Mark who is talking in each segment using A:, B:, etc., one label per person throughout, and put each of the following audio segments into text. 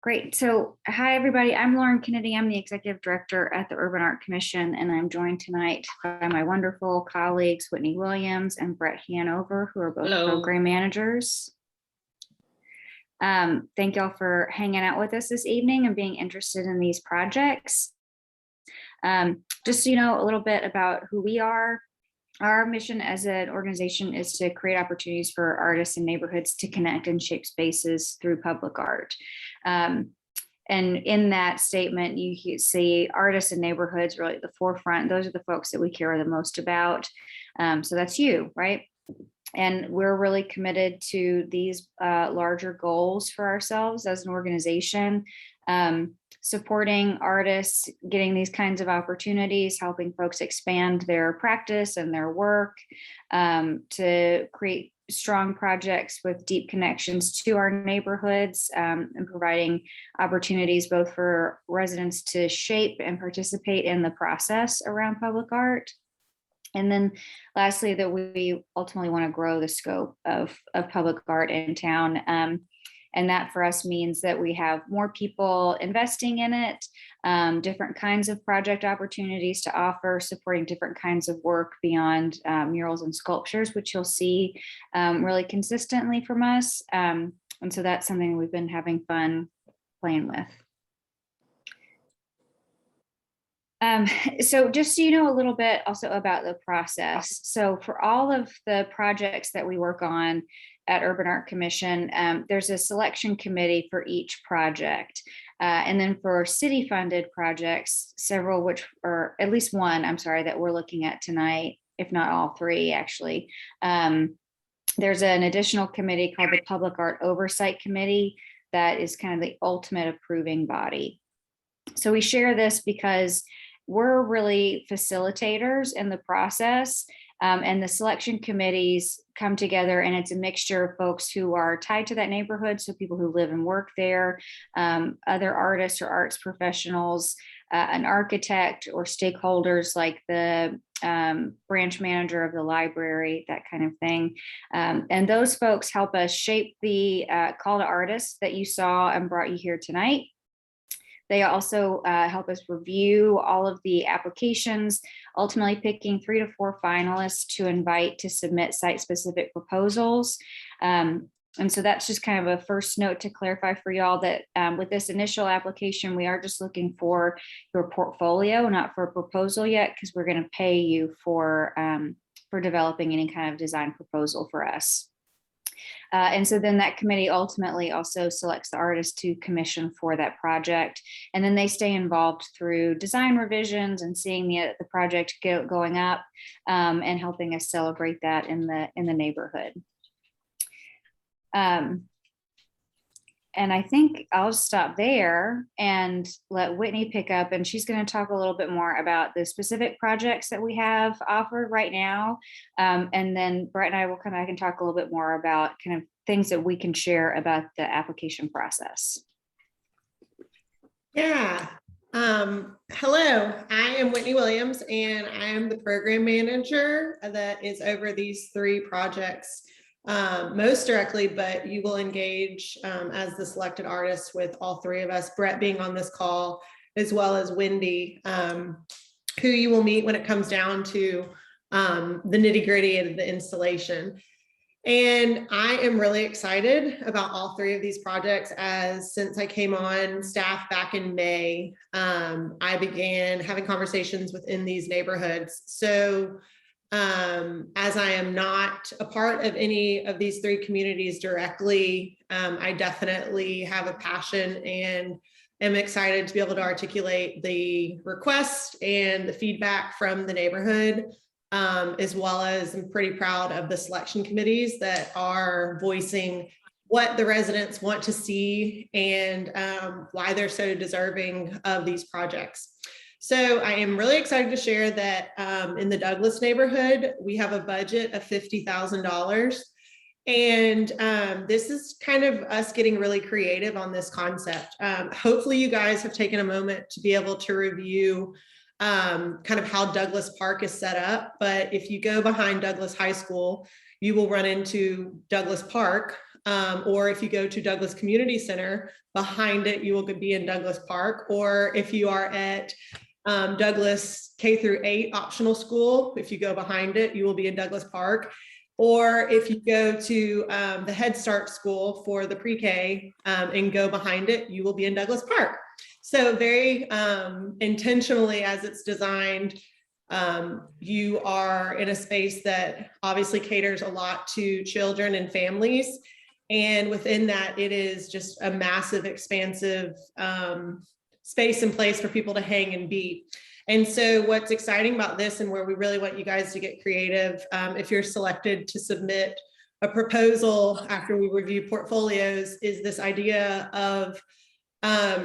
A: Great. So, hi, everybody. I'm Lauren Kennedy. I'm the Executive Director at the Urban Art Commission, and I'm joined tonight by my wonderful colleagues, Whitney Williams and Brett Hanover, who are both program managers. Thank y'all for hanging out with us this evening and being interested in these projects. Just so you know a little bit about who we are. Our mission as an organization is to create opportunities for artists and neighborhoods to connect and shape spaces through public art. And in that statement, you see artists and neighborhoods really at the forefront. Those are the folks that we care the most about. So that's you, right? And we're really committed to these larger goals for ourselves as an organization. Supporting artists, getting these kinds of opportunities, helping folks expand their practice and their work, to create strong projects with deep connections to our neighborhoods, and providing opportunities both for residents to shape and participate in the process around public art. And then lastly, that we ultimately want to grow the scope of public art in town. And that for us means that we have more people investing in it, different kinds of project opportunities to offer, supporting different kinds of work beyond murals and sculptures, which you'll see really consistently from us. And so that's something we've been having fun playing with. So just so you know a little bit also about the process. So for all of the projects that we work on at Urban Art Commission, there's a selection committee for each project. And then for city funded projects, several, which are at least one, I'm sorry, that we're looking at tonight, if not all three actually. There's an additional committee called the Public Art Oversight Committee that is kind of the ultimate approving body. So we share this because we're really facilitators in the process, and the selection committees come together, and it's a mixture of folks who are tied to that neighborhood, so people who live and work there, other artists or arts professionals, an architect or stakeholders like the branch manager of the library, that kind of thing. And those folks help us shape the call to artists that you saw and brought you here tonight. They also help us review all of the applications, ultimately picking 3 to 4 finalists to invite to submit site-specific proposals. And so that's just kind of a first note to clarify for y'all that with this initial application, we are just looking for your portfolio, not for a proposal yet, because we're going to pay you for developing any kind of design proposal for us. And so then that committee ultimately also selects the artist to commission for that project. And then they stay involved through design revisions and seeing the project going up, and helping us celebrate that in the neighborhood. And I think I'll stop there and let Whitney pick up, and she's going to talk a little bit more about the specific projects that we have offered right now. And then Brett and I will come back and talk a little bit more about kind of things that we can share about the application process.
B: Yeah. Hello, I am Whitney Williams, and I am the program manager that is over these 3 projects. Most directly, but you will engage as the selected artist with all 3 of us, Brett being on this call, as well as Wendy, who you will meet when it comes down to the nitty-gritty of the installation. And I am really excited about all 3 of these projects, as since I came on staff back in May, I began having conversations within these neighborhoods. So as I am not a part of any of these 3 communities directly, I definitely have a passion and am excited to be able to articulate the request and the feedback from the neighborhood, as well as I'm pretty proud of the selection committees that are voicing what the residents want to see and why they're so deserving of these projects. So I am really excited to share that in the Douglas neighborhood, we have a budget of $50,000. And this is kind of us getting really creative on this concept. Hopefully you guys have taken a moment to be able to review kind of how Douglas Park is set up. But if you go behind Douglas High School, you will run into Douglas Park, or if you go to Douglas Community Center, behind it, you will be in Douglas Park. Or if you are at Douglas K-8 optional school, if you go behind it, you will be in Douglas Park. Or if you go to the Head Start school for the pre-K and go behind it, you will be in Douglas Park. So very intentionally, as it's designed, you are in a space that obviously caters a lot to children and families. And within that, it is just a massive, expansive space and place for people to hang and be. And so what's exciting about this, and where we really want you guys to get creative, if you're selected to submit a proposal after we review portfolios, is this idea of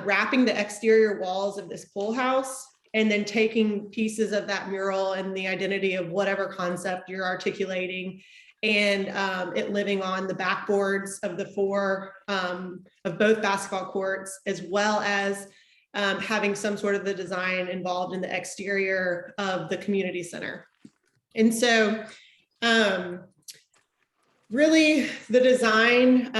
B: wrapping the exterior walls of this pool house and then taking pieces of that mural and the identity of whatever concept you're articulating, and it living on the backboards of the of both basketball courts, as well as having some sort of the design involved in the exterior of the community center. And so really the design,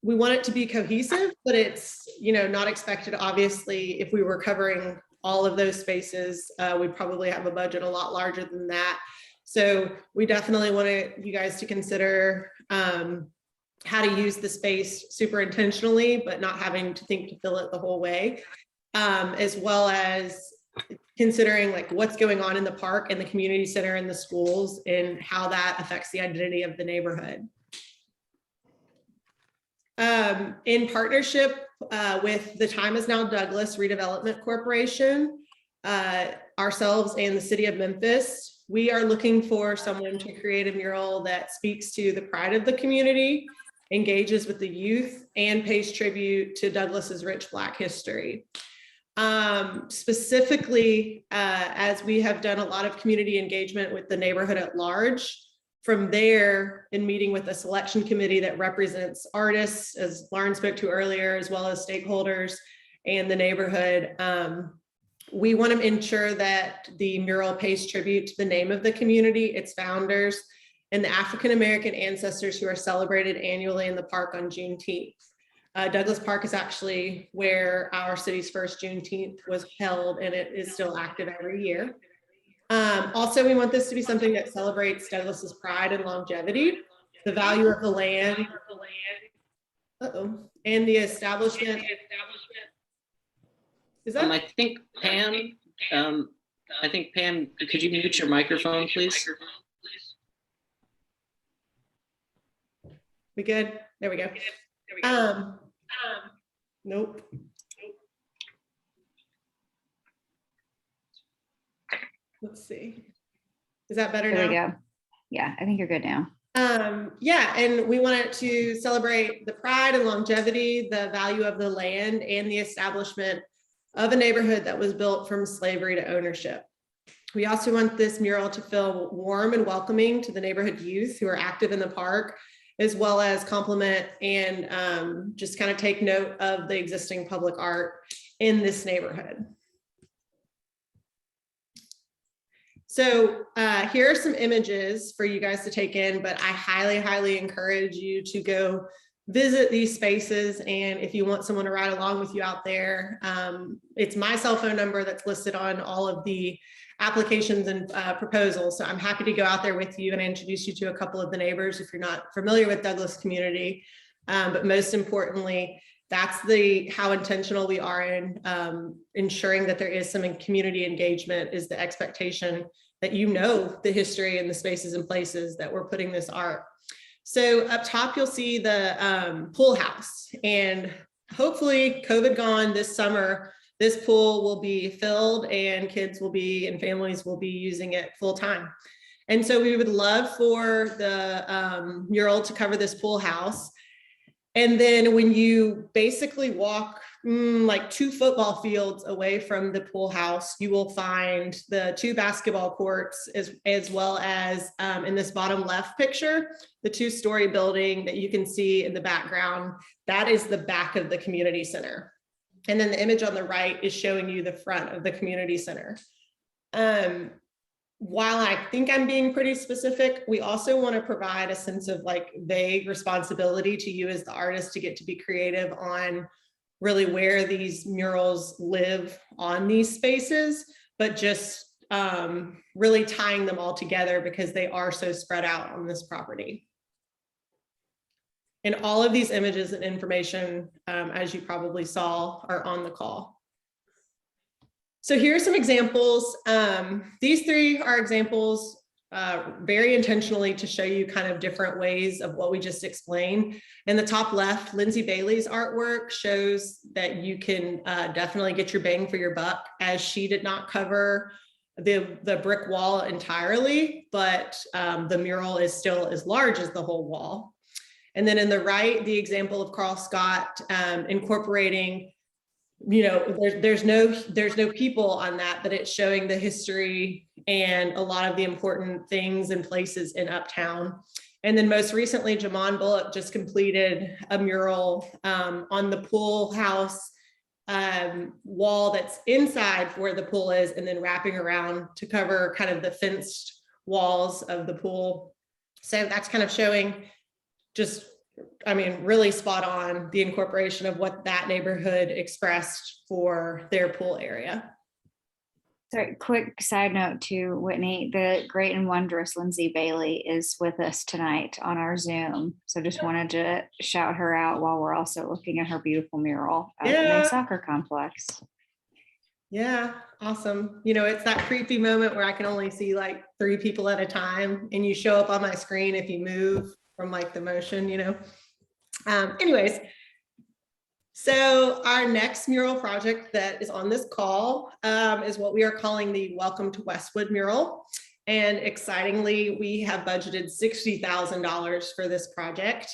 B: we want it to be cohesive, but it's, you know, not expected. Obviously, if we were covering all of those spaces, we'd probably have a budget a lot larger than that. So we definitely want you guys to consider how to use the space super intentionally, but not having to think to fill it the whole way, as well as considering like what's going on in the park and the community center and the schools and how that affects the identity of the neighborhood. In partnership with the Time Is Now Douglas Redevelopment Corporation, ourselves and the city of Memphis, we are looking for someone to create a mural that speaks to the pride of the community, engages with the youth, and pays tribute to Douglas's rich Black history. Specifically, as we have done a lot of community engagement with the neighborhood at large, from there, in meeting with a selection committee that represents artists, as Lauren spoke to earlier, as well as stakeholders and the neighborhood, we want to ensure that the mural pays tribute to the name of the community, its founders, and the African-American ancestors who are celebrated annually in the park on Juneteenth. Douglas Park is actually where our city's first Juneteenth was held, and it is still active every year. Also, we want this to be something that celebrates Douglas's pride and longevity, the value of the land, and the establishment. Is that?
C: I think Pam, could you mute your microphone, please?
B: We good? There we go. Nope. Let's see. Is that better now?
A: There we go. Yeah, I think you're good now.
B: Yeah, and we wanted to celebrate the pride and longevity, the value of the land, and the establishment of a neighborhood that was built from slavery to ownership. We also want this mural to feel warm and welcoming to the neighborhood youth who are active in the park, as well as complement and just kind of take note of the existing public art in this neighborhood. So here are some images for you guys to take in, but I highly, highly encourage you to go visit these spaces. And if you want someone to ride along with you out there, it's my cell phone number that's listed on all of the applications and proposals. So I'm happy to go out there with you and introduce you to a couple of the neighbors if you're not familiar with Douglas community. But most importantly, that's how intentional we are in ensuring that there is some community engagement, is the expectation that you know the history and the spaces and places that we're putting this art. So up top, you'll see the pool house, and hopefully COVID gone this summer, this pool will be filled and kids will be and families will be using it full time. And so we would love for the mural to cover this pool house. And then when you basically walk like 2 football fields away from the pool house, you will find the 2 basketball courts, as well as in this bottom left picture, the 2-story building that you can see in the background. That is the back of the community center. And then the image on the right is showing you the front of the community center. while I think I'm being pretty specific, we also want to provide a sense of like vague responsibility to you as the artist to get to be creative on really where these murals live on these spaces, but just really tying them all together because they are so spread out on this property. And all of these images and information, as you probably saw, are on the call. So here are some examples. These three are examples very intentionally to show you kind of different ways of what we just explained. In the top left, Lindsay Bailey's artwork shows that you can definitely get your bang for your buck, as she did not cover the brick wall entirely, but the mural is still as large as the whole wall. And then in the right, the example of Carl Scott incorporating, you know, there's no people on that, but it's showing the history and a lot of the important things and places in Uptown. And then most recently, Jamon Bullock just completed a mural on the pool house wall that's inside where the pool is, and then wrapping around to cover kind of the fenced walls of the pool. So that's kind of showing just, I mean, really spot on the incorporation of what that neighborhood expressed for their pool area.
A: Sorry, quick side note to Whitney, the great and wondrous Lindsay Bailey is with us tonight on our Zoom. So just wanted to shout her out while we're also looking at her beautiful mural at the soccer complex.
B: Yeah, awesome. You know, it's that creepy moment where I can only see like 3 people at a time, and you show up on my screen if you move from like the motion, you know. Anyways, so our next mural project that is on this call is what we are calling the Welcome to Westwood mural. And excitingly, we have budgeted $60,000 for this project.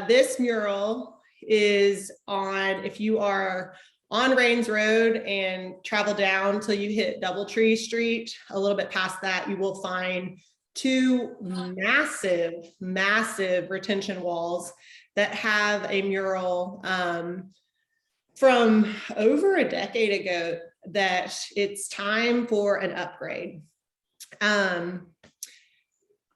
B: This mural is on, if you are on Rains Road and travel down till you hit Doubletree Street, a little bit past that, you will find 2 massive retention walls that have a mural from over a decade ago that it's time for an upgrade.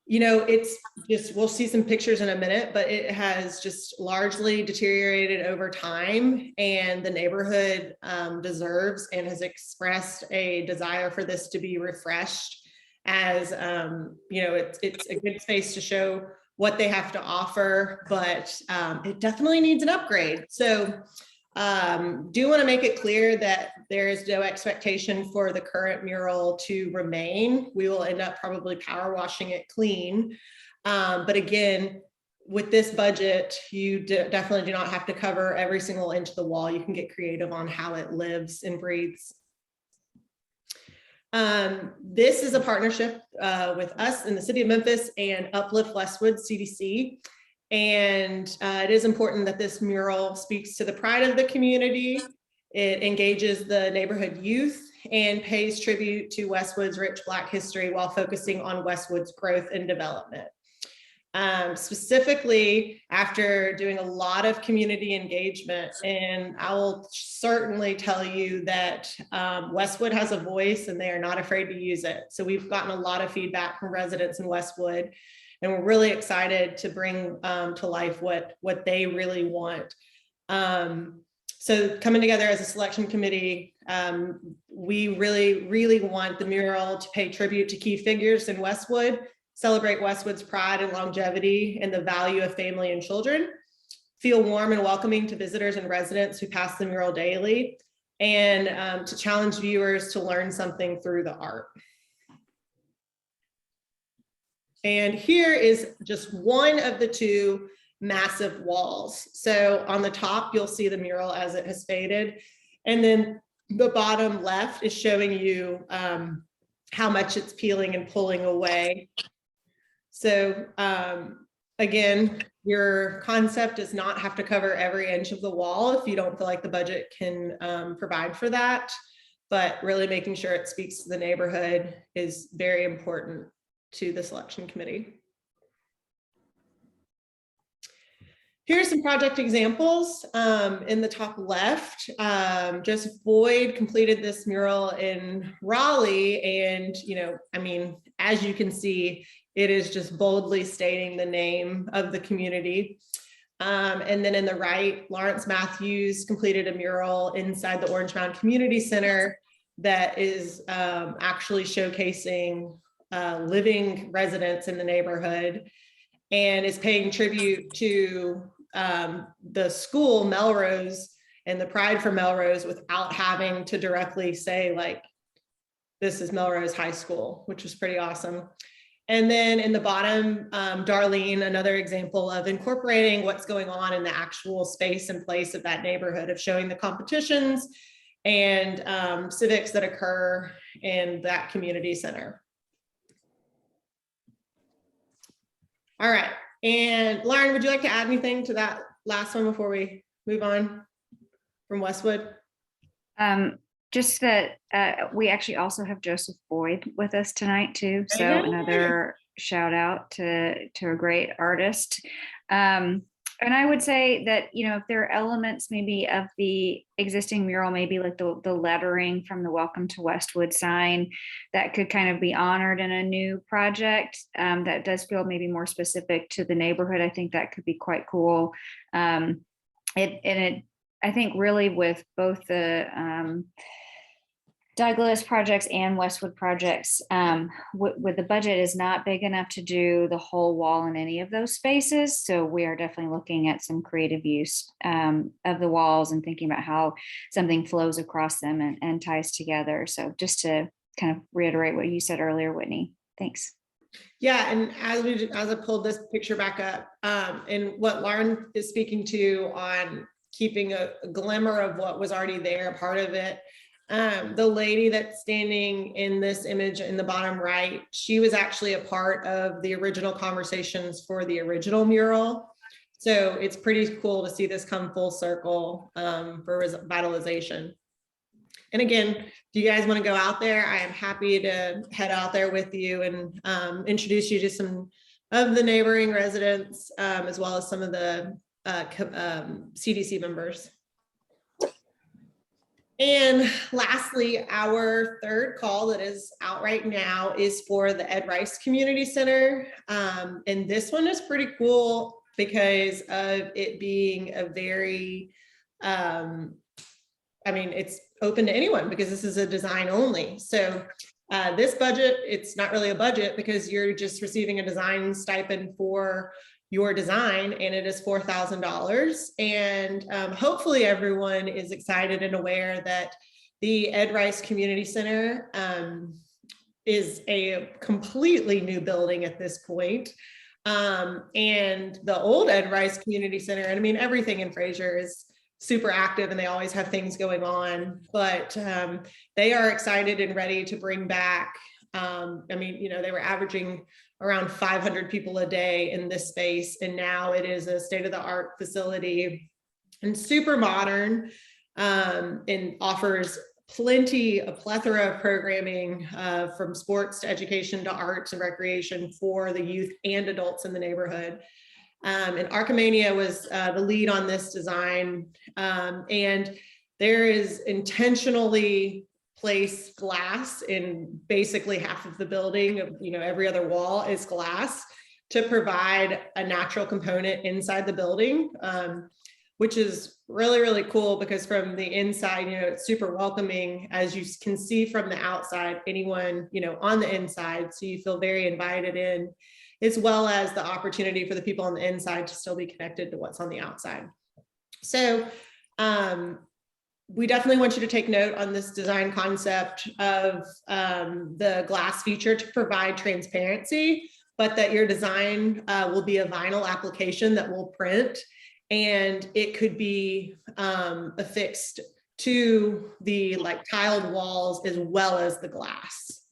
B: You know, it's just, we'll see some pictures in a minute, but it has just largely deteriorated over time, and the neighborhood deserves and has expressed a desire for this to be refreshed, as you know, it's a good space to show what they have to offer, but it definitely needs an upgrade. So do want to make it clear that there is no expectation for the current mural to remain. We will end up probably power washing it clean. But again, with this budget, you definitely do not have to cover every single inch of the wall. You can get creative on how it lives and breathes. This is a partnership with us in the city of Memphis and Uplift Westwood CDC. And it is important that this mural speaks to the pride of the community. It engages the neighborhood youth and pays tribute to Westwood's rich Black history while focusing on Westwood's growth and development. Specifically, after doing a lot of community engagement, and I will certainly tell you that Westwood has a voice and they are not afraid to use it. So we've gotten a lot of feedback from residents in Westwood, and we're really excited to bring to life what they really want. So coming together as a selection committee, we really want the mural to pay tribute to key figures in Westwood, celebrate Westwood's pride and longevity and the value of family and children, feel warm and welcoming to visitors and residents who pass the mural daily, and to challenge viewers to learn something through the art. And here is just one of the 2 massive walls. So on the top, you'll see the mural as it has faded. And then the bottom left is showing you how much it's peeling and pulling away. So again, your concept does not have to cover every inch of the wall if you don't feel like the budget can provide for that, but really making sure it speaks to the neighborhood is very important to the selection committee. Here's some project examples. In the top left, Joseph Boyd completed this mural in Raleigh. And, I mean, as you can see, it is just boldly stating the name of the community. And then in the right, Lawrence Matthews completed a mural inside the Orange Mound Community Center that is actually showcasing living residents in the neighborhood and is paying tribute to the school Melrose and the pride for Melrose without having to directly say like, this is Melrose High School, which was pretty awesome. And then in the bottom, Darlene, another example of incorporating what's going on in the actual space and place of that neighborhood, of showing the competitions and civics that occur in that community center. All right. And Lauren, would you like to add anything to that last one before we move on from Westwood?
A: Just that we actually also have Joseph Boyd with us tonight too. So another shout out to a great artist. And I would say that, if there are elements maybe of the existing mural, maybe like the lettering from the Welcome to Westwood sign that could kind of be honored in a new project that does feel maybe more specific to the neighborhood, I think that could be quite cool. I think really with both the Douglas projects and Westwood projects, with the budget is not big enough to do the whole wall in any of those spaces. So we are definitely looking at some creative use of the walls and thinking about how something flows across them and ties together. So just to kind of reiterate what you said earlier, Whitney, thanks.
B: Yeah, and as I pulled this picture back up, and what Lauren is speaking to on keeping a glimmer of what was already there, part of it, the lady that's standing in this image in the bottom right, she was actually a part of the original conversations for the original mural. So it's pretty cool to see this come full circle for revitalization. And again, if you guys want to go out there, I am happy to head out there with you and introduce you to some of the neighboring residents, as well as some of the CDC members. And lastly, our third call that is out right now is for the Ed Rice Community Center. And this one is pretty cool because of it being a very, it's open to anyone because this is a design only. So this budget, it's not really a budget because you're just receiving a design stipend for your design, and it is $4,000. And hopefully everyone is excited and aware that the Ed Rice Community Center is a completely new building at this point. And the old Ed Rice Community Center, and I mean, everything in Fraser is super active and they always have things going on, but they are excited and ready to bring back, they were averaging around 500 people a day in this space. And now it is a state-of-the-art facility and super modern, and offers a plethora of programming from sports to education to arts and recreation for the youth and adults in the neighborhood. And Archimania was the lead on this design. And there is intentionally place glass in basically half of the building. Every other wall is glass to provide a natural component inside the building, which is really, really cool because from the inside, it's super welcoming, as you can see from the outside, anyone, on the inside. So you feel very invited in, as well as the opportunity for the people on the inside to still be connected to what's on the outside. So, we definitely want you to take note on this design concept of the glass feature to provide transparency, but that your design will be a vinyl application that will print, and it could be affixed to the tiled walls as well as the glass.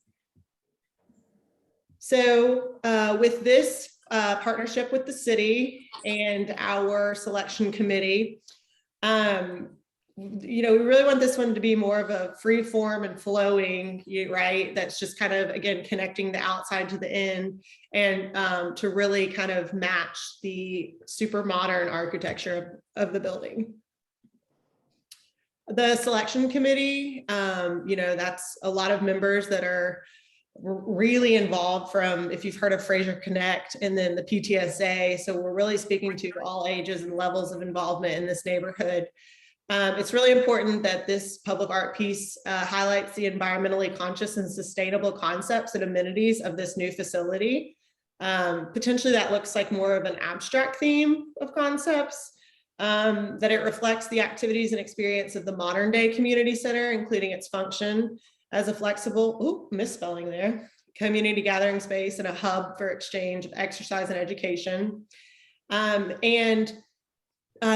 B: So with this partnership with the city and our selection committee, we really want this one to be more of a free form and flowing, right? That's just kind of, again, connecting the outside to the in, and to really kind of match the super modern architecture of the building. The selection committee, that's a lot of members that are really involved, from, if you've heard of Fraser Connect, and then the PTSA. So we're really speaking to all ages and levels of involvement in this neighborhood. It's really important that this public art piece highlights the environmentally conscious and sustainable concepts and amenities of this new facility. Potentially that looks like more of an abstract theme of concepts, that it reflects the activities and experience of the modern day community center, including its function as a flexible, misspelling there, community gathering space and a hub for exchange of exercise and education.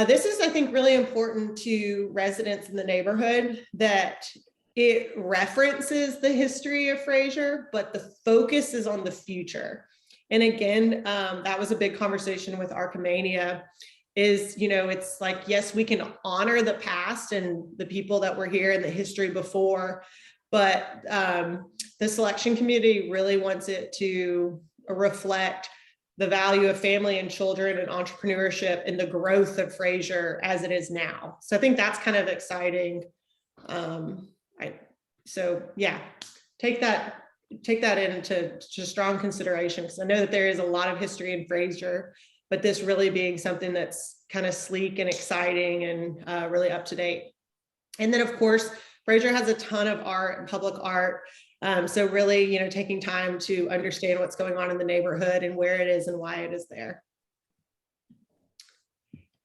B: This is, I think, really important to residents in the neighborhood, that it references the history of Fraser, but the focus is on the future. And again, that was a big conversation with Archimania, is, it's like, yes, we can honor the past and the people that were here and the history before, but the selection committee really wants it to reflect the value of family and children and entrepreneurship and the growth of Fraser as it is now. So I think that's kind of exciting. Take that into strong consideration, because I know that there is a lot of history in Fraser, but this really being something that's kind of sleek and exciting and really up to date. And then of course, Fraser has a ton of art and public art. So really, taking time to understand what's going on in the neighborhood and where it is and why it is there.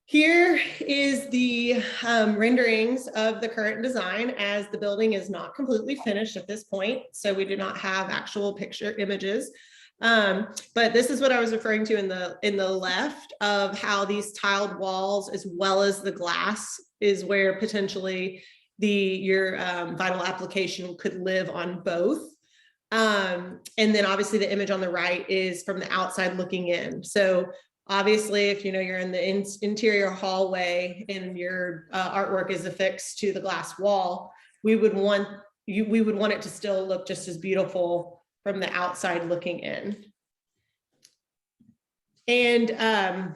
B: Here is the renderings of the current design, as the building is not completely finished at this point, so we do not have actual picture images. But this is what I was referring to in the left, of how these tiled walls, as well as the glass, is where potentially your vinyl application could live on both. And then obviously the image on the right is from the outside looking in. So obviously, if you're in the interior hallway and your artwork is affixed to the glass wall, we would want it to still look just as beautiful from the outside looking in. And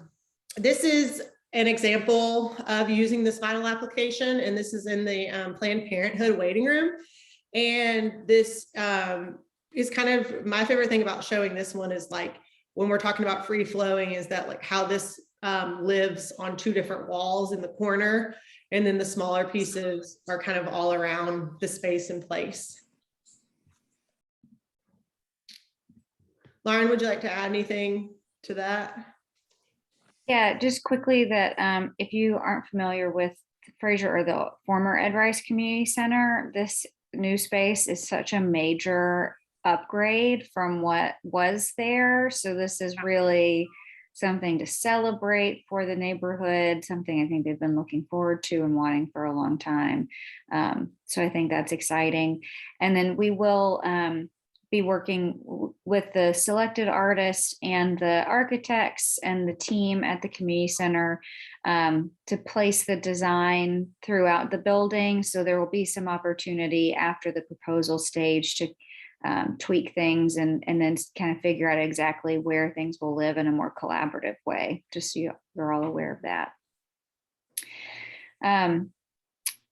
B: this is an example of using this vinyl application, and this is in the Planned Parenthood waiting room. And this is kind of my favorite thing about showing this one, is like, when we're talking about free flowing, is that like how this lives on two different walls in the corner, and then the smaller pieces are kind of all around the space and place. Lauren, would you like to add anything to that?
A: Yeah, just quickly, that if you aren't familiar with Fraser or the former Ed Rice Community Center, this new space is such a major upgrade from what was there. So this is really something to celebrate for the neighborhood, something I think they've been looking forward to and wanting for a long time. So I think that's exciting. And then we will be working with the selected artists and the architects and the team at the community center to place the design throughout the building. So there will be some opportunity after the proposal stage to tweak things and then kind of figure out exactly where things will live in a more collaborative way, just so you're all aware of that.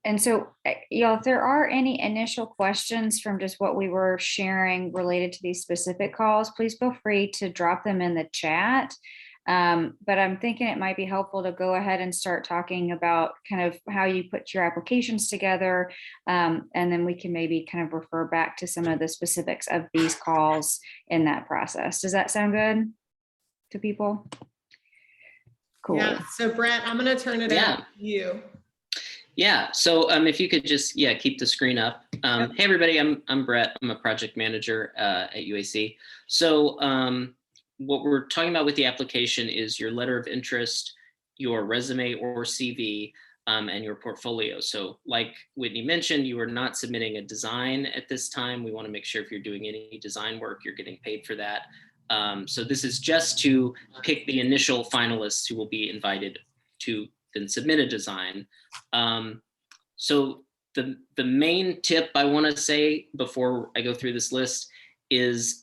A: And so, y'all, if there are any initial questions from just what we were sharing related to these specific calls, please feel free to drop them in the chat. But I'm thinking it might be helpful to go ahead and start talking about kind of how you put your applications together. And then we can maybe kind of refer back to some of the specifics of these calls in that process. Does that sound good to people? Cool.
B: Yeah, so Brett, I'm going to turn it over to you.
C: Yeah, so if you could just, keep the screen up. Hey, everybody, I'm Brett. I'm a project manager at UAC. So what we're talking about with the application is your letter of interest, your resume or CV, and your portfolio. So like Whitney mentioned, you are not submitting a design at this time. We want to make sure if you're doing any design work, you're getting paid for that. So this is just to pick the initial finalists who will be invited to then submit a design. So the main tip I want to say before I go through this list is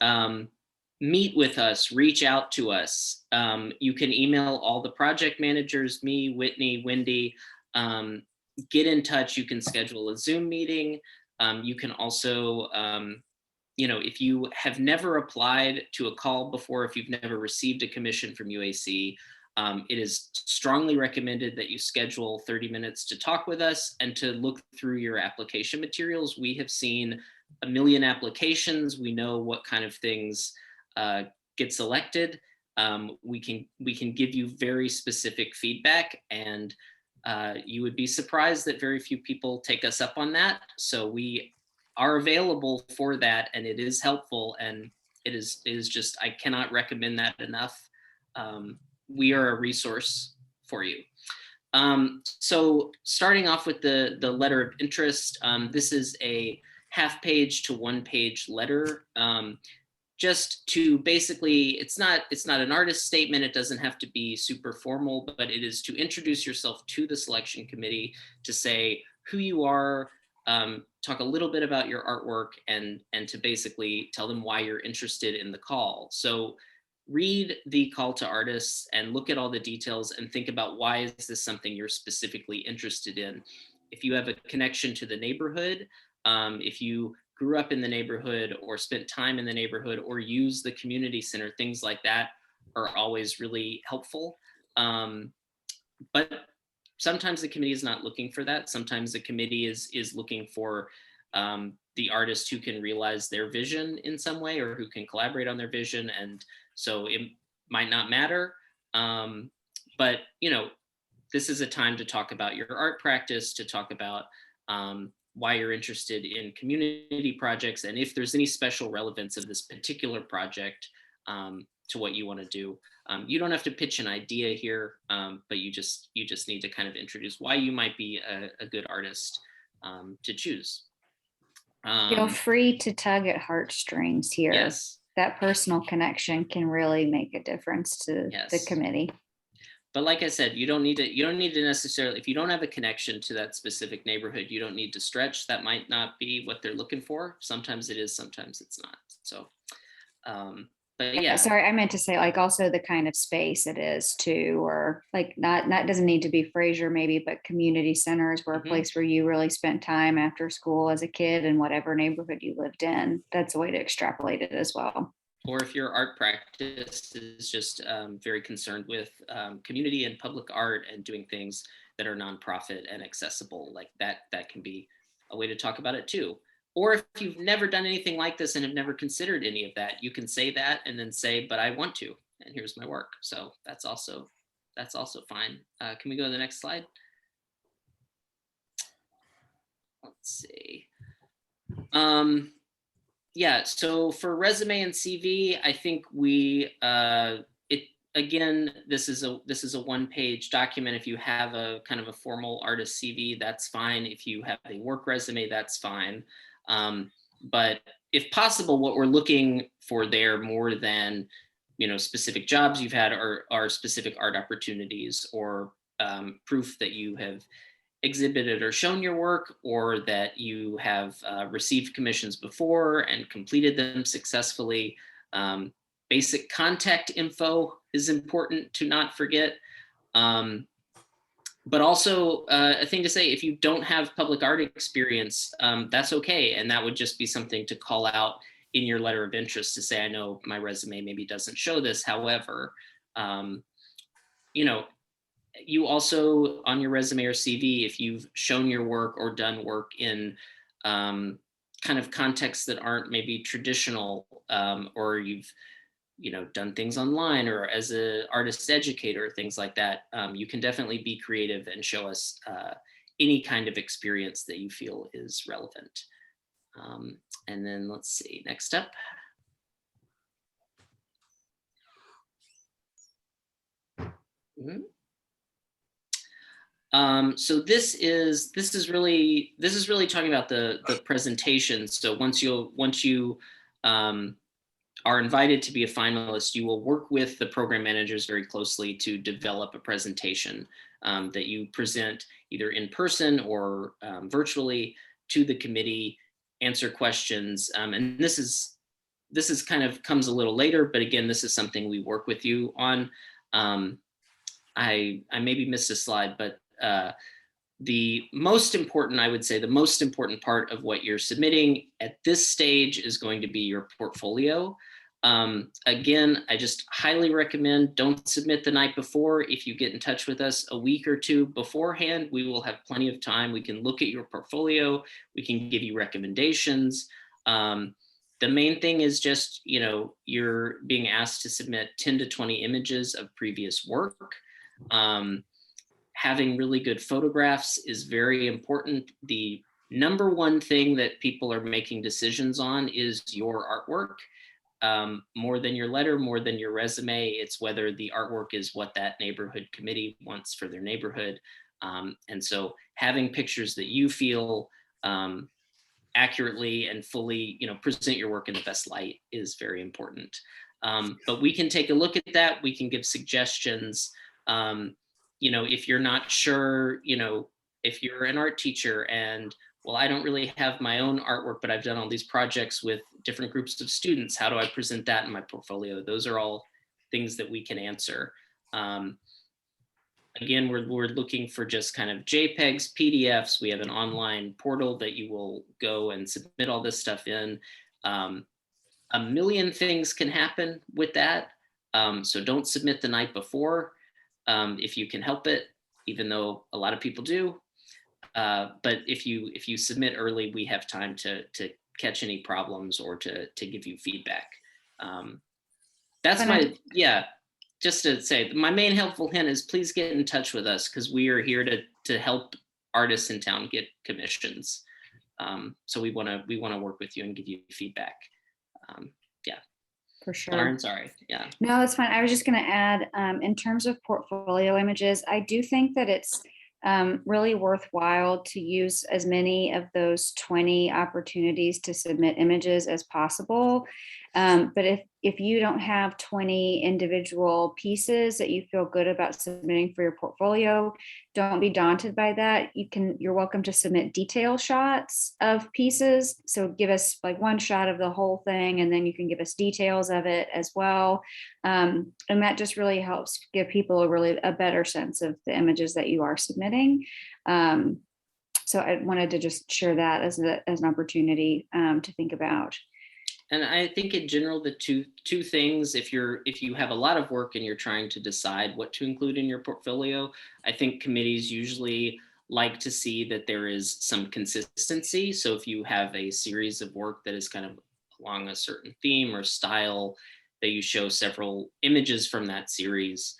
C: meet with us, reach out to us. You can email all the project managers, me, Whitney, Wendy, get in touch. You can schedule a Zoom meeting. You can also, if you have never applied to a call before, if you've never received a commission from UAC, it is strongly recommended that you schedule 30 minutes to talk with us and to look through your application materials. We have seen a million applications. We know what kind of things get selected. We can give you very specific feedback, and you would be surprised that very few people take us up on that. So we are available for that, and it is helpful, and it is just, I cannot recommend that enough. We are a resource for you. So starting off with the letter of interest, this is a half-page to one-page letter, just to basically, it's not an artist statement. It doesn't have to be super formal, but it is to introduce yourself to the selection committee, to say who you are, talk a little bit about your artwork, and to basically tell them why you're interested in the call. So read the call to artists and look at all the details and think about, why is this something you're specifically interested in? If you have a connection to the neighborhood, if you grew up in the neighborhood or spent time in the neighborhood or use the community center, things like that are always really helpful. But sometimes the committee is not looking for that. Sometimes the committee is looking for the artist who can realize their vision in some way, or who can collaborate on their vision. And so it might not matter. But, this is a time to talk about your art practice, to talk about why you're interested in community projects, and if there's any special relevance of this particular project to what you want to do. You don't have to pitch an idea here, but you just need to kind of introduce why you might be a good artist to choose.
A: Feel free to tug at heartstrings here.
C: Yes.
A: That personal connection can really make a difference to the committee.
C: But like I said, you don't need to necessarily, if you don't have a connection to that specific neighborhood, you don't need to stretch. That might not be what they're looking for. Sometimes it is, sometimes it's not. So, but yeah.
A: Sorry, I meant to say, like, also the kind of space it is too, or like not doesn't need to be Fraser maybe, but community centers were a place where you really spent time after school as a kid in whatever neighborhood you lived in. That's a way to extrapolate it as well.
C: Or if your art practice is just very concerned with community and public art and doing things that are nonprofit and accessible, like that can be a way to talk about it too. Or if you've never done anything like this and have never considered any of that, you can say that and then say, but I want to, and here's my work. So that's also fine. Can we go to the next slide? Let's see. Yeah, so for resume and CV, I think again, this is a one-page document. If you have a kind of a formal artist CV, that's fine. If you have a work resume, that's fine. But if possible, what we're looking for there, more than specific jobs you've had, are specific art opportunities, or proof that you have exhibited or shown your work, or that you have received commissions before and completed them successfully. Basic contact info is important to not forget. But also a thing to say, if you don't have public art experience, that's okay. And that would just be something to call out in your letter of interest, to say, I know my resume maybe doesn't show this. However, you also, on your resume or CV, if you've shown your work or done work in kind of contexts that aren't maybe traditional, or you've done things online or as an artist educator, things like that, you can definitely be creative and show us any kind of experience that you feel is relevant. And then let's see, next step. So this is really talking about the presentation. So once you are invited to be a finalist, you will work with the program managers very closely to develop a presentation that you present either in person or virtually to the committee, answer questions. And this is kind of comes a little later, but again, this is something we work with you on. I maybe missed a slide, but the most important, I would say, the most important part of what you're submitting at this stage is going to be your portfolio. Again, I just highly recommend don't submit the night before. If you get in touch with us a week or two beforehand, we will have plenty of time. We can look at your portfolio. We can give you recommendations. The main thing is just, you're being asked to submit 10 to 20 images of previous work. Having really good photographs is very important. The number one thing that people are making decisions on is your artwork. More than your letter, more than your resume, it's whether the artwork is what that neighborhood committee wants for their neighborhood. And so having pictures that you feel accurately and fully, present your work in the best light is very important. But we can take a look at that. We can give suggestions. If you're not sure, if you're an art teacher and, well, I don't really have my own artwork, but I've done all these projects with different groups of students. How do I present that in my portfolio? Those are all things that we can answer. Again, we're looking for just kind of JPEGs, PDFs. We have an online portal that you will go and submit all this stuff in. A million things can happen with that. So don't submit the night before if you can help it, even though a lot of people do. But if you submit early, we have time to catch any problems or to give you feedback. That's just to say, my main helpful hint is please get in touch with us because we are here to help artists in town get commissions. So we want to work with you and give you feedback.
A: For sure.
C: Lauren, sorry. Yeah.
A: No, it's fine. I was just going to add, in terms of portfolio images, I do think that it's really worthwhile to use as many of those 20 opportunities to submit images as possible. But if you don't have 20 individual pieces that you feel good about submitting for your portfolio, don't be daunted by that. You're welcome to submit detail shots of pieces. So give us like one shot of the whole thing, and then you can give us details of it as well. And that just really helps give people a better sense of the images that you are submitting. So I wanted to just share that as an opportunity to think about.
C: And I think in general, the two things, if you have a lot of work and you're trying to decide what to include in your portfolio, I think committees usually like to see that there is some consistency. So if you have a series of work that is kind of along a certain theme or style, that you show several images from that series,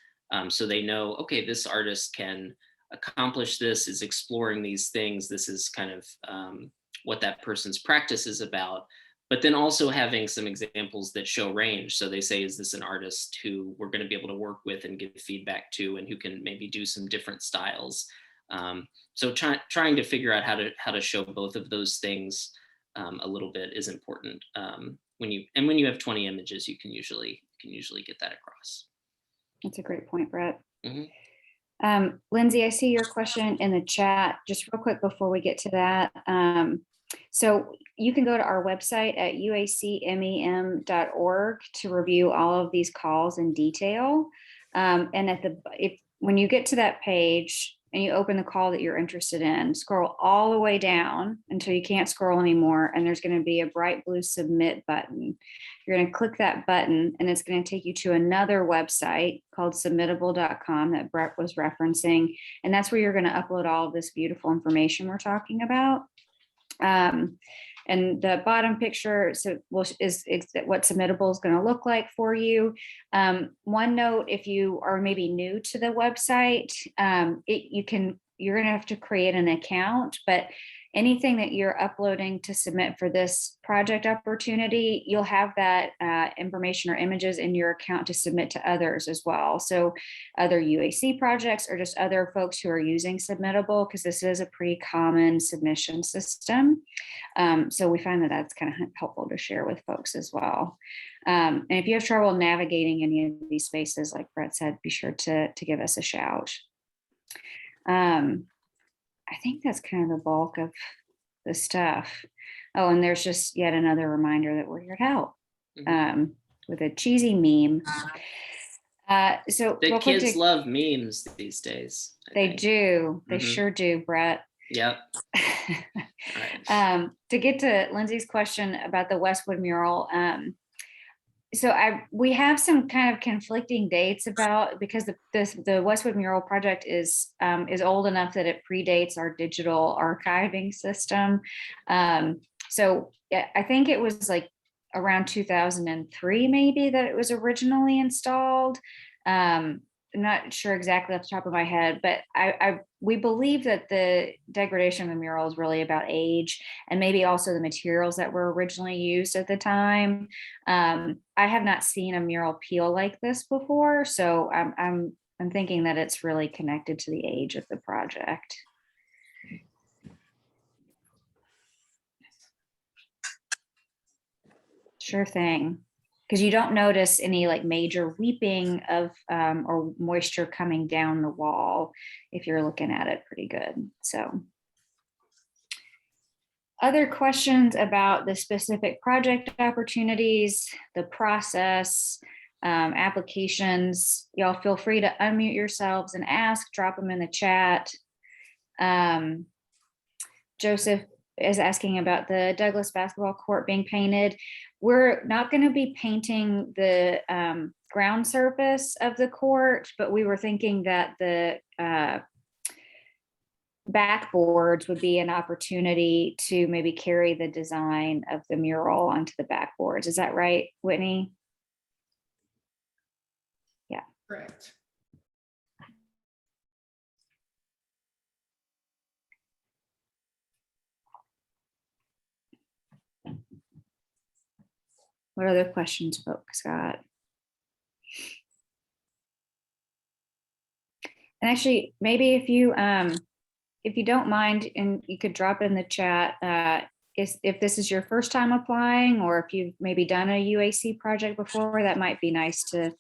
C: so they know, okay, this artist can accomplish this, is exploring these things. This is kind of what that person's practice is about. But then also having some examples that show range. So they say, is this an artist who we're going to be able to work with and give feedback to, and who can maybe do some different styles? So trying to figure out how to show both of those things a little bit is important. When you have 20 images, you can usually get that across.
A: That's a great point, Brett.
C: Mm-hmm.
A: Lindsay, I see your question in the chat. Just real quick before we get to that. So you can go to our website at uacmem.org to review all of these calls in detail. And when you get to that page and you open the call that you're interested in, scroll all the way down until you can't scroll anymore. And there's going to be a bright blue submit button. You're going to click that button and it's going to take you to another website called submittable.com that Brett was referencing. And that's where you're going to upload all of this beautiful information we're talking about. And the bottom picture is what submittable is going to look like for you. One note, if you are maybe new to the website, you're going to have to create an account, but anything that you're uploading to submit for this project opportunity, you'll have that information or images in your account to submit to others as well. So other UAC projects or just other folks who are using Submittable, because this is a pretty common submission system. So we find that that's kind of helpful to share with folks as well. And if you have trouble navigating any of these spaces, like Brett said, be sure to give us a shout. I think that's kind of the bulk of the stuff. Oh, and there's just yet another reminder that we're here to help with a cheesy meme. So
C: the kids love memes these days.
A: They do. They sure do, Brett.
C: Yep.
A: Right. To get to Lindsay's question about the Westwood mural, so we have some kind of conflicting dates about, because the Westwood mural project is old enough that it predates our digital archiving system. So I think it was like around 2003 maybe that it was originally installed. I'm not sure exactly off the top of my head, but we believe that the degradation of the mural is really about age and maybe also the materials that were originally used at the time. I have not seen a mural peel like this before, so I'm thinking that it's really connected to the age of the project. Sure thing. Because you don't notice any like major weeping of or moisture coming down the wall if you're looking at it pretty good. So other questions about the specific project opportunities, the process, applications, y'all feel free to unmute yourselves and ask, drop them in the chat. Joseph is asking about the Douglas basketball court being painted. We're not going to be painting the ground surface of the court, but we were thinking that the backboards would be an opportunity to maybe carry the design of the mural onto the backboards. Is that right, Whitney? Yeah.
B: Correct.
A: What other questions folks got? And actually, maybe if you don't mind, and you could drop in the chat if this is your first time applying, or if you've maybe done a UAC project before, that might be nice to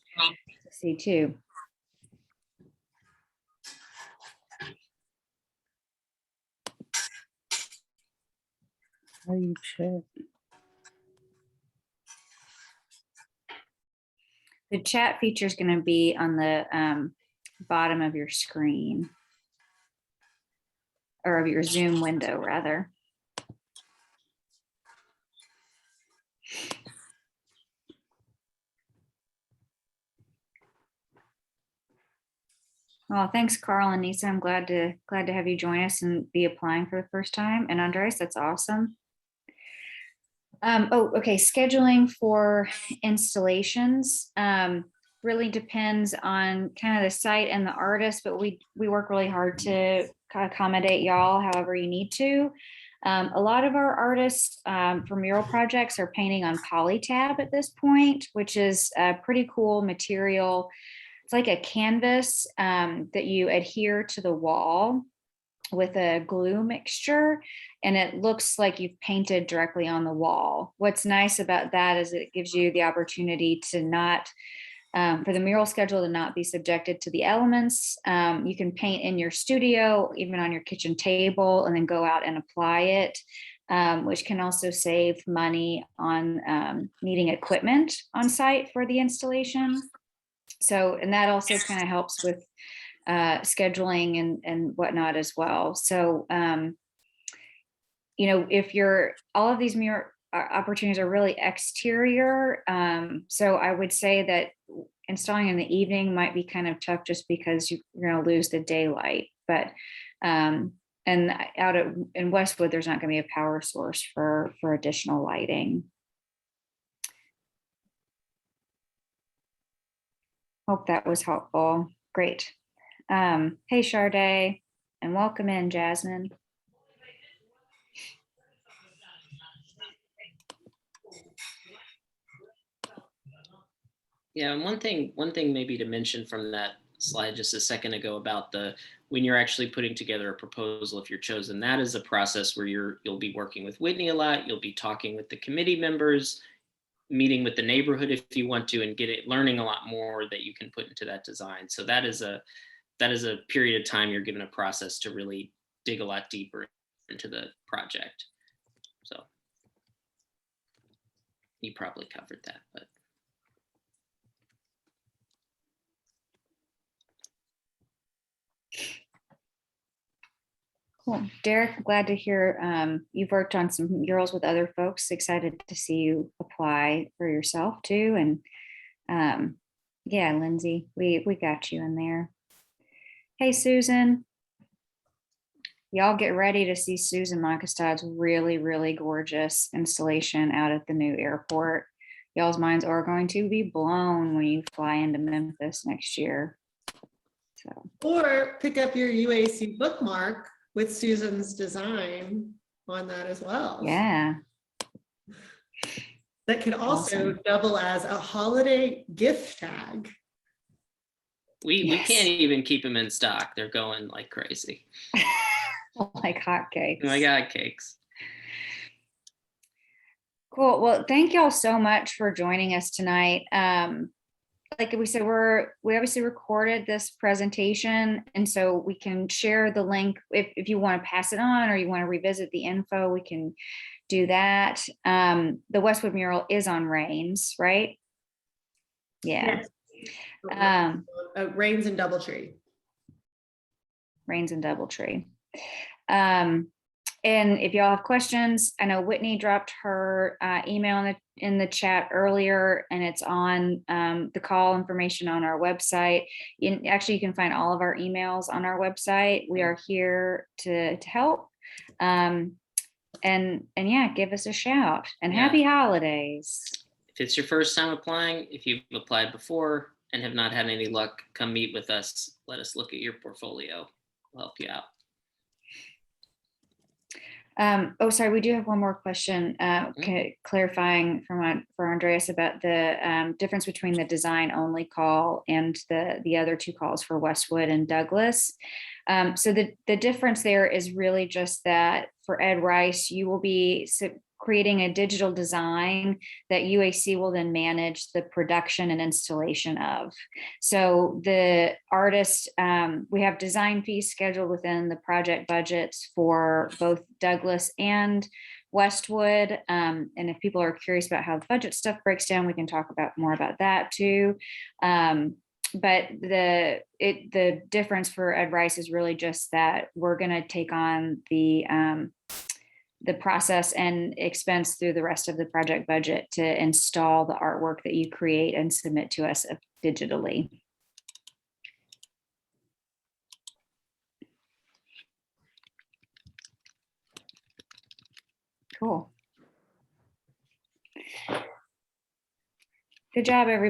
A: see too.
D: How you check?
A: The chat feature is going to be on the bottom of your screen, or of your Zoom window, rather. Well, thanks, Carl and Nisa. I'm glad to have you join us and be applying for the first time. And Andres, that's awesome. Oh, okay. Scheduling for installations really depends on kind of the site and the artist, but we work really hard to accommodate y'all however you need to. A lot of our artists for mural projects are painting on polytab at this point, which is a pretty cool material. It's like a canvas that you adhere to the wall with a glue mixture, and it looks like you've painted directly on the wall. What's nice about that is it gives you the opportunity to not, for the mural schedule to not be subjected to the elements. You can paint in your studio, even on your kitchen table, and then go out and apply it, which can also save money on needing equipment on site for the installation. So, and that also kind of helps with scheduling and whatnot as well. So, you know, if all of these mural opportunities are really exterior. So I would say that installing in the evening might be kind of tough just because you're going to lose the daylight. But, and out in Westwood, there's not going to be a power source for additional lighting. Hope that was helpful. Great. Hey, Sade, and welcome in, Jasmine.
C: Yeah, and one thing maybe to mention from that slide just a second ago about when you're actually putting together a proposal, if you're chosen, that is a process where you'll be working with Whitney a lot. You'll be talking with the committee members, meeting with the neighborhood if you want to, and learning a lot more that you can put into that design. So that is a period of time you're given a process to really dig a lot deeper into the project. So you probably covered that, but.
A: Cool. Derek, glad to hear you've worked on some murals with other folks. Excited to see you apply for yourself too. And yeah, Lindsay, we got you in there. Hey, Susan. Y'all get ready to see Susan Monkestad's really, really gorgeous installation out at the new airport. Y'all's minds are going to be blown when you fly into Memphis next year. So.
B: Or pick up your UAC bookmark with Susan's design on that as well.
A: Yeah.
B: That could also double as a holiday gift tag.
C: We can't even keep them in stock. They're going like crazy.
A: Like hotcakes.
C: Like hotcakes.
A: Cool. Well, thank y'all so much for joining us tonight. Like we said, we obviously recorded this presentation, and so we can share the link if you want to pass it on or you want to revisit the info, we can do that. The Westwood mural is on Rains, right? Yeah.
B: Yes. Rains and Doubletree.
A: Rains and Doubletree. And if y'all have questions, I know Whitney dropped her email in the chat earlier, and it's on the call information on our website. Actually, you can find all of our emails on our website. We are here to help. And yeah, give us a shout, and happy holidays.
C: If it's your first time applying, if you've applied before and have not had any luck, come meet with us. Let us look at your portfolio. We'll help you out.
A: Oh, sorry, we do have one more question, clarifying for Andreas about the difference between the design only call and the other two calls for Westwood and Douglas. So the difference there is really just that for Ed Rice, you will be creating a digital design that UAC will then manage the production and installation of. So the artist, we have design fees scheduled within the project budgets for both Douglas and Westwood. And if people are curious about how the budget stuff breaks down, we can talk more about that too. But the difference for Ed Rice is really just that we're going to take on the process and expense through the rest of the project budget to install the artwork that you create and submit to us digitally. Cool. Good job, everybody.